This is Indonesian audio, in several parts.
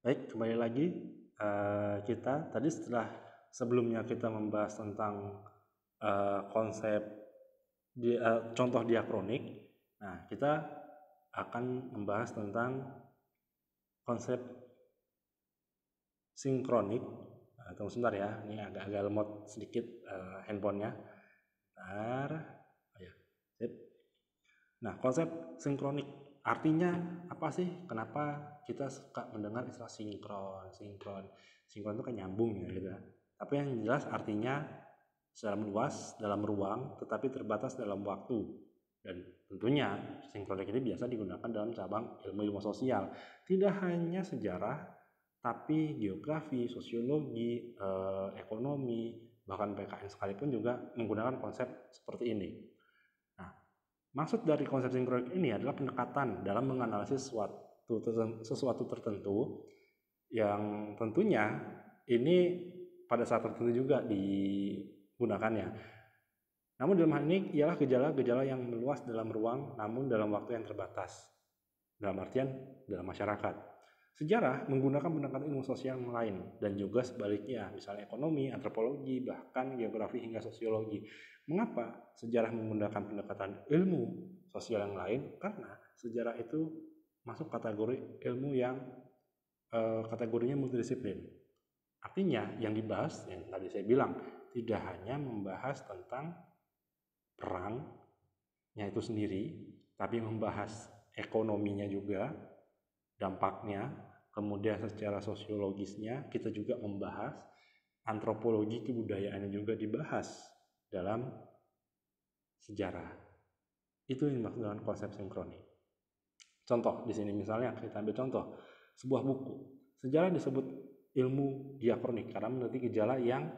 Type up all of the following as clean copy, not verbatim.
Baik, kembali lagi kita tadi sebelumnya kita membahas tentang konsep contoh diakronik. Nah, kita akan membahas tentang konsep sinkronik. Tunggu sebentar ya, ini agak lemot sedikit handphonenya. Bentar. Oh ya, sip. Nah, konsep sinkronik artinya apa sih? Kenapa kita suka mendengar istilah sinkron? Sinkron itu kan nyambung ya gitu. Tapi yang jelas artinya secara luas dalam ruang tetapi terbatas dalam waktu. Dan tentunya sinkronik ini biasa digunakan dalam cabang ilmu sosial. Tidak hanya sejarah, tapi geografi, sosiologi, ekonomi, bahkan PKN sekalipun juga menggunakan konsep seperti ini. Maksud dari konsep sinkronik ini adalah pendekatan dalam menganalisis sesuatu tertentu yang tentunya ini pada saat tertentu juga digunakannya. Namun dalam hal ini ialah gejala-gejala yang meluas dalam ruang namun dalam waktu yang terbatas. Dalam artian dalam masyarakat. Sejarah menggunakan pendekatan ilmu sosial yang lain dan juga sebaliknya, misalnya ekonomi, antropologi, bahkan geografi hingga sosiologi. Mengapa sejarah menggunakan pendekatan ilmu sosial yang lain? Karena sejarah itu masuk kategori ilmu yang kategorinya multidisiplin. Artinya yang dibahas, yang tadi saya bilang, tidak hanya membahas tentang perangnya itu sendiri, tapi membahas ekonominya juga, dampaknya, kemudian secara sosiologisnya kita juga membahas, antropologi kebudayaannya juga dibahas dalam sejarah. Itu yang dimaksud dengan konsep sinkronik. Contoh di sini misalnya kita ambil contoh sebuah buku. Sejarah disebut ilmu diakronik karena meneliti gejala yang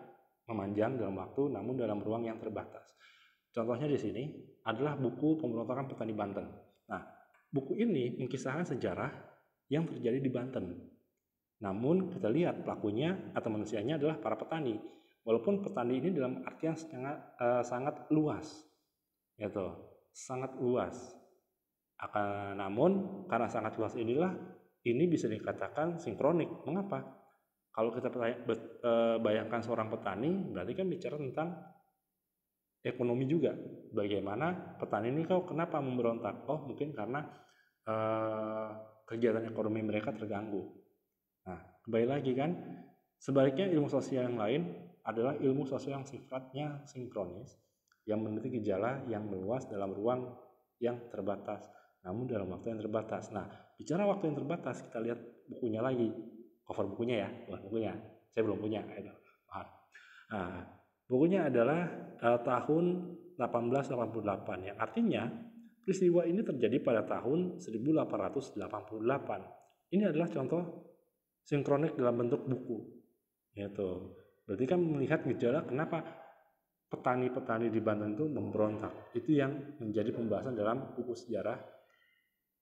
memanjang dalam waktu namun dalam ruang yang terbatas. Contohnya di sini adalah buku Pemberontakan Petani Banten. Nah, buku ini mengisahkan sejarah yang terjadi di Banten. Namun kita lihat pelakunya atau manusianya adalah para petani. Walaupun petani ini dalam artian sangat luas, yaitu sangat luas. Namun karena sangat luas inilah ini bisa dikatakan sinkronik. Mengapa? Kalau kita bayangkan seorang petani, berarti kan bicara tentang ekonomi juga. Bagaimana petani ini kenapa memberontak? Oh, mungkin karena kegiatan ekonomi mereka terganggu. Nah, kembali lagi kan, sebaliknya ilmu sosial yang lain adalah ilmu sosial yang sifatnya sinkronis, yang meneliti gejala yang meluas dalam ruang yang terbatas, namun dalam waktu yang terbatas. Nah, bicara waktu yang terbatas, kita lihat bukunya lagi, cover bukunya ya, bukan bukunya, saya belum punya. Nah, bukunya adalah tahun 1888, yang artinya peristiwa ini terjadi pada tahun 1888. Ini adalah contoh sinkronik dalam bentuk buku. Yaitu, berarti kan melihat gejala kenapa petani-petani di Banten itu memberontak. Itu yang menjadi pembahasan dalam buku sejarah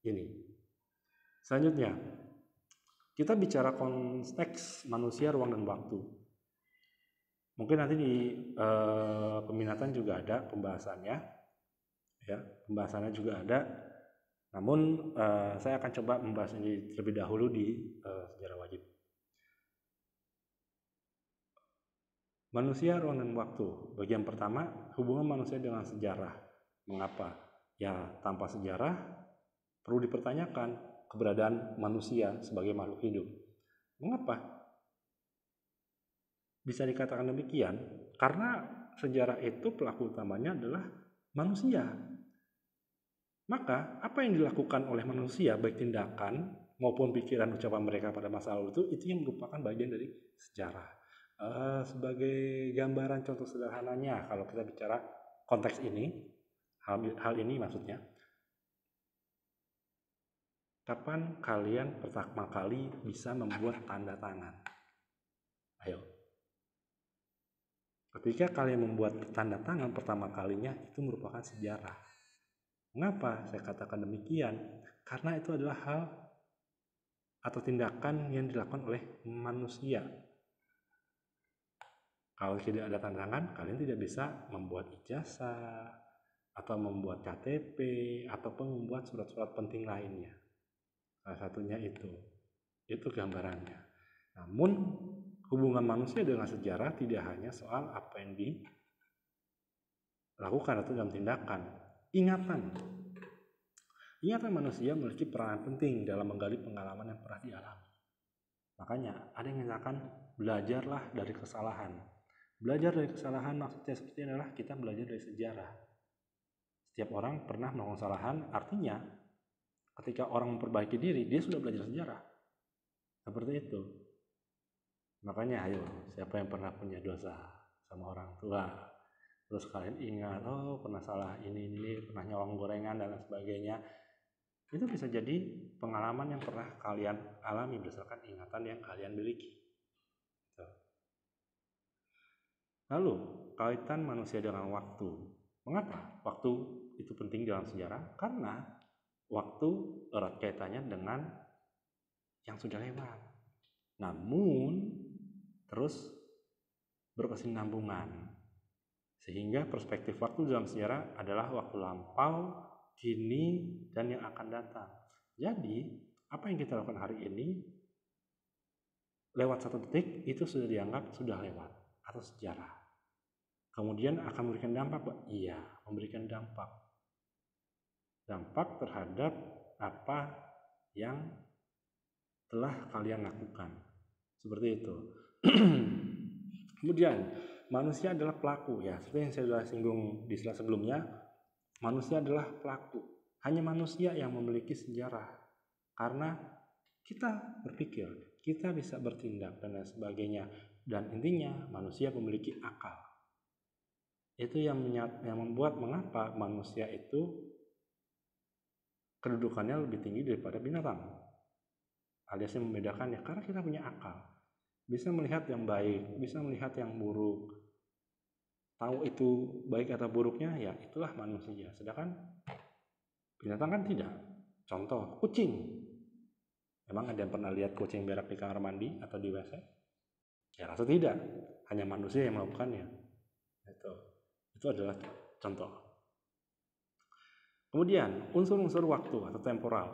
ini. Selanjutnya, kita bicara konteks manusia, ruang, dan waktu. Mungkin nanti di peminatan juga ada pembahasannya. Ya, pembahasannya juga ada. Namun saya akan coba membahas ini terlebih dahulu di sejarah wajib. Manusia, ruang, dan waktu. Bagian pertama, hubungan manusia dengan sejarah. Mengapa? Ya, tanpa sejarah perlu dipertanyakan keberadaan manusia sebagai makhluk hidup. Mengapa? Bisa dikatakan demikian karena sejarah itu pelaku utamanya adalah manusia. Maka apa yang dilakukan oleh manusia, baik tindakan maupun pikiran ucapan mereka pada masa lalu itu yang merupakan bagian dari sejarah. Sebagai gambaran contoh sederhananya, kalau kita bicara konteks ini, hal ini maksudnya, kapan kalian pertama kali bisa membuat tanda tangan? Ayo. Ketika kalian membuat tanda tangan pertama kalinya, itu merupakan sejarah. Mengapa saya katakan demikian? Karena itu adalah hal atau tindakan yang dilakukan oleh manusia. Kalau tidak ada tanda tangan, kalian tidak bisa membuat ijazah, atau membuat KTP, ataupun membuat surat-surat penting lainnya. Salah satunya itu. Itu gambarannya. Namun hubungan manusia dengan sejarah tidak hanya soal apa yang dilakukan atau dalam tindakan. Ingatan manusia memiliki peranan penting dalam menggali pengalaman yang pernah dialami. Makanya ada yang mengatakan belajarlah dari kesalahan. Belajar dari kesalahan maksudnya seperti adalah kita belajar dari sejarah. Setiap orang pernah melakukan kesalahan, artinya ketika orang memperbaiki diri, dia sudah belajar sejarah. Seperti itu. Makanya ayo, siapa yang pernah punya dosa sama orang tua, terus kalian ingat, oh pernah salah ini, pernah nyolong gorengan dan lain sebagainya, itu bisa jadi pengalaman yang pernah kalian alami berdasarkan ingatan yang kalian miliki. Lalu, kaitan manusia dengan waktu. Mengapa waktu itu penting dalam sejarah? Karena waktu erat kaitannya dengan yang sudah lewat. Namun, terus berkesinambungan. Sehingga perspektif waktu dalam sejarah adalah waktu lampau, kini, dan yang akan datang. Jadi, apa yang kita lakukan hari ini, lewat 1 detik, itu sudah dianggap sudah lewat, atau sejarah. Kemudian akan memberikan dampak, Pak? Iya, memberikan dampak. Dampak terhadap apa yang telah kalian lakukan. Seperti itu. Kemudian, manusia adalah pelaku, ya. Seperti yang saya sudah singgung di slide sebelumnya, manusia adalah pelaku. Hanya manusia yang memiliki sejarah. Karena kita berpikir, kita bisa bertindak dan lain sebagainya. Dan intinya manusia memiliki akal. Itu yang membuat mengapa manusia itu kedudukannya lebih tinggi daripada binatang. Alias yang membedakannya karena kita punya akal. Bisa melihat yang baik, bisa melihat yang buruk. Tahu itu baik atau buruknya, ya itulah manusia. Sedangkan binatang kan tidak. Contoh, kucing. Emang ada yang pernah lihat kucing berak di kamar mandi atau di WC? Ya rasa tidak. Hanya manusia yang melakukannya. Itu adalah contoh. Kemudian, unsur-unsur waktu atau temporal.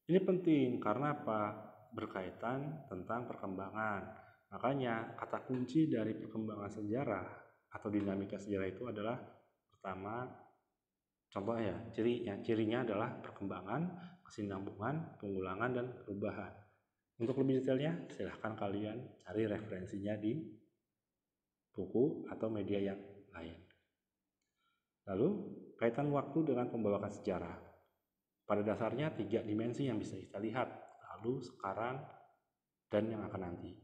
Ini penting karena apa? Berkaitan tentang perkembangan. Makanya kata kunci dari perkembangan sejarah atau dinamika sejarah itu adalah pertama, contohnya cirinya adalah perkembangan, kesinambungan, pengulangan, dan perubahan. Untuk lebih detailnya, silahkan kalian cari referensinya di buku atau media yang lain. Lalu, kaitan waktu dengan pembawakan sejarah. Pada dasarnya 3 dimensi yang bisa kita lihat, lalu, sekarang, dan yang akan nanti.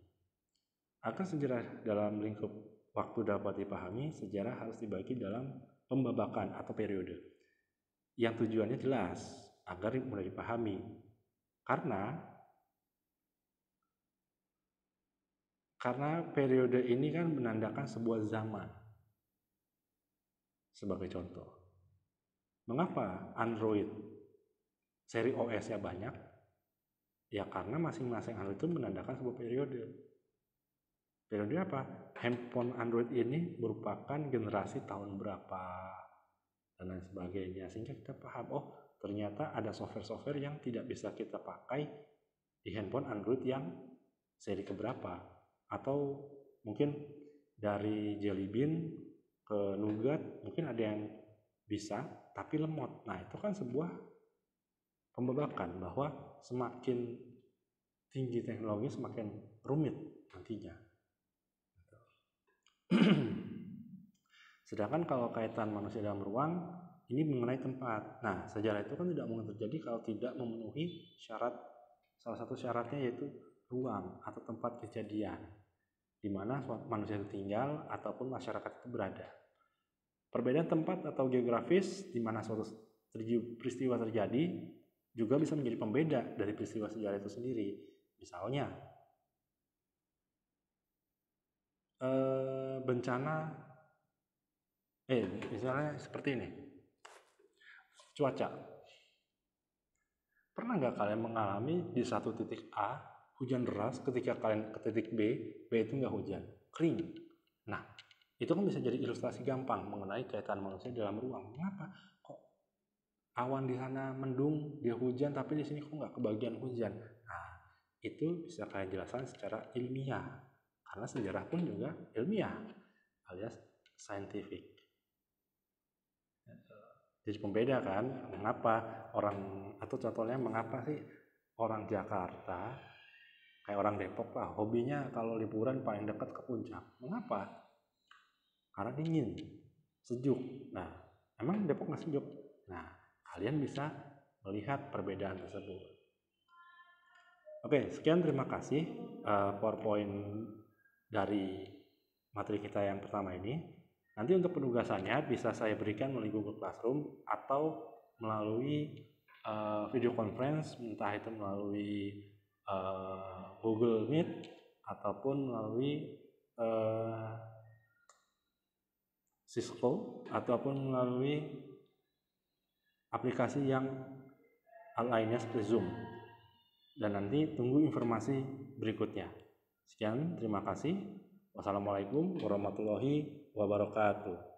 Agar sejarah dalam lingkup waktu dapat dipahami, sejarah harus dibagi dalam pembabakan atau periode. Yang tujuannya jelas, agar mulai dipahami. Karena periode ini kan menandakan sebuah zaman. Sebagai contoh, mengapa Android seri OS-nya banyak? Ya karena masing-masing Android itu menandakan sebuah periode. Periode apa? Handphone Android ini merupakan generasi tahun berapa dan lain sebagainya. Sehingga kita paham, oh ternyata ada software-software yang tidak bisa kita pakai di handphone Android yang seri keberapa. Atau mungkin dari Jelly Bean ke Nougat mungkin ada yang bisa tapi lemot. Nah itu kan sebuah pembabakan bahwa semakin tinggi teknologi semakin rumit nantinya. Sedangkan kalau kaitan manusia dalam ruang ini mengenai tempat. Nah sejarah itu kan tidak mungkin terjadi kalau tidak memenuhi syarat. Salah satu syaratnya yaitu ruang atau tempat kejadian di mana manusia itu tinggal ataupun masyarakat itu berada. Perbedaan tempat atau geografis di mana suatu peristiwa terjadi juga bisa menjadi pembeda dari peristiwa sejarah itu sendiri. Misalnya, misalnya seperti ini, cuaca. Pernah nggak kalian mengalami di satu titik A hujan deras, ketika kalian ke titik B itu nggak hujan, kering. Nah, itu kan bisa jadi ilustrasi gampang mengenai kaitan manusia dalam ruang. Mengapa? Kok awan di sana mendung, dia hujan, tapi di sini kok nggak kebagian hujan? Nah, itu bisa kalian jelaskan secara ilmiah, karena sejarah pun juga ilmiah alias scientific. Jadi pembeda kan, mengapa orang, atau contohnya mengapa sih orang Jakarta, kayak orang Depok lah, hobinya kalau liburan paling dekat ke puncak. Mengapa? Karena dingin, sejuk. Nah, emang Depok nggak sejuk? Nah, kalian bisa melihat perbedaan tersebut. Oke, sekian, terima kasih PowerPoint dari materi kita yang pertama ini. Nanti untuk penugasannya bisa saya berikan melalui Google Classroom atau melalui video conference, entah itu melalui Google Meet ataupun melalui Cisco ataupun melalui aplikasi yang lainnya seperti Zoom. Dan nanti tunggu informasi berikutnya. Sekian, terima kasih. Wassalamualaikum warahmatullahi wabarakatuh.